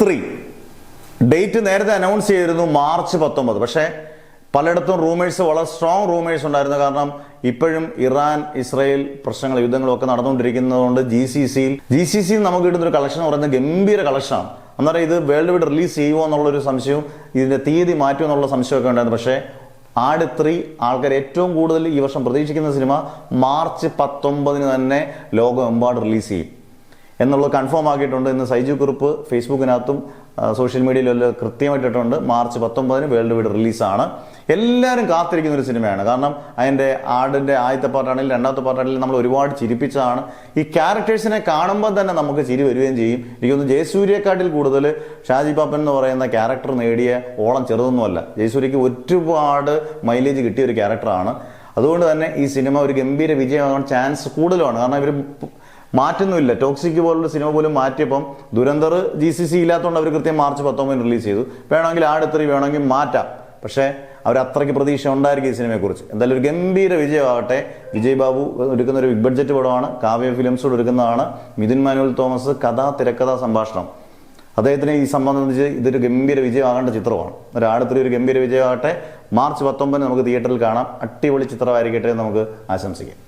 3 date നേരത്തെ announce ചെയ്തിരുന്നു March 19. പക്ഷേ പലയിടത്തും റൂമേഴ്സ്, വളരെ സ്ട്രോങ് റൂമേഴ്സ് ഉണ്ടായിരുന്നു. കാരണം ഇപ്പോഴും ഇറാൻ ഇസ്രായേൽ പ്രശ്നങ്ങൾ, യുദ്ധങ്ങളും ഒക്കെ നടന്നുകൊണ്ടിരിക്കുന്നതുകൊണ്ട് GCCയിൽ നമുക്ക് കിട്ടുന്നൊരു കളക്ഷൻ എന്ന് പറയുന്നത് ഗംഭീര കളക്ഷനാണ്. അന്നേരം ഇത് വേൾഡ് വൈഡ് റിലീസ് ചെയ്യുമോ എന്നുള്ളൊരു സംശയവും ഇതിന്റെ തീയതി മാറ്റുമോ എന്നുള്ള സംശയമൊക്കെ ഉണ്ടായിരുന്നു. പക്ഷേ ആട് 3 ആൾക്കാർ ഏറ്റവും കൂടുതൽ ഈ വർഷം പ്രതീക്ഷിക്കുന്ന സിനിമ March 19 തന്നെ ലോകമെമ്പാടും റിലീസ് ചെയ്യും എന്നുള്ളത് കൺഫേം ആക്കിയിട്ടുണ്ട്. ഇന്ന് സൈജു കുറുപ്പ് ഫേസ്ബുക്കിനകത്തും സോഷ്യൽ മീഡിയയിലെല്ലാം കൃത്യമായിട്ടിട്ടുണ്ട്. March 19 വേൾഡ് വൈഡ് റിലീസാണ്. എല്ലാവരും കാത്തിരിക്കുന്ന ഒരു സിനിമയാണ്. കാരണം അതിൻ്റെ ആടിൻ്റെ ആദ്യത്തെ പാർട്ടാണെങ്കിലും രണ്ടാമത്തെ പാർട്ടാണെങ്കിലും നമ്മൾ ഒരുപാട് ചിരിപ്പിച്ചതാണ്. ഈ ക്യാരക്ടേഴ്സിനെ കാണുമ്പോൾ തന്നെ നമുക്ക് ചിരി വരികയും ചെയ്യും. എനിക്കൊന്ന് ജയസൂര്യക്കാട്ടിൽ കൂടുതൽ ഷാജി പാപ്പൻ എന്ന് പറയുന്ന ക്യാരക്ടർ നേടിയ ഓളം ചെറുതൊന്നുമല്ല. ജയസൂര്യക്ക് ഒരുപാട് മൈലേജ് കിട്ടിയ ഒരു ക്യാരക്ടറാണ്. അതുകൊണ്ട് തന്നെ ഈ സിനിമ ഒരു ഗംഭീര വിജയമാകാൻ ചാൻസ് കൂടുതലാണ്. കാരണം ഇവർ മാറ്റുന്നില്ല. ടോക്സിക് പോലുള്ള സിനിമ പോലും മാറ്റിയപ്പം ദുരന്തർ GCC ഇല്ലാത്തതുകൊണ്ട് അവർ കൃത്യം March 19 റിലീസ് ചെയ്തു. വേണമെങ്കിൽ ആട് 3 വേണമെങ്കിൽ മാറ്റാം. പക്ഷേ അവർ അത്രയ്ക്ക് പ്രതീക്ഷ ഉണ്ടായിരിക്കും ഈ സിനിമയെക്കുറിച്ച്. എന്തായാലും ഒരു ഗംഭീര വിജയമാകട്ടെ. വിജയ് ബാബു ഒരുക്കുന്ന ഒരു ബിഗ് ബഡ്ജറ്റ് പടമാണ്. കാവ്യ ഫിലിംസോട് ഒരുക്കുന്നതാണ്. മിഥുൻ മാനുവൽ തോമസ് കഥ, തിരക്കഥ, സംഭാഷണം. അദ്ദേഹത്തിന് ഈ സംബന്ധിച്ച് ഇതൊരു ഗംഭീര വിജയമാകേണ്ട ചിത്രമാണ്. ഒരു ആട് 3 ഒരു ഗംഭീര വിജയമാകട്ടെ. March 19 നമുക്ക് തിയേറ്ററിൽ കാണാം. അടിപൊളി ചിത്രമായിരിക്കട്ടെ എന്ന് നമുക്ക് ആശംസിക്കാം.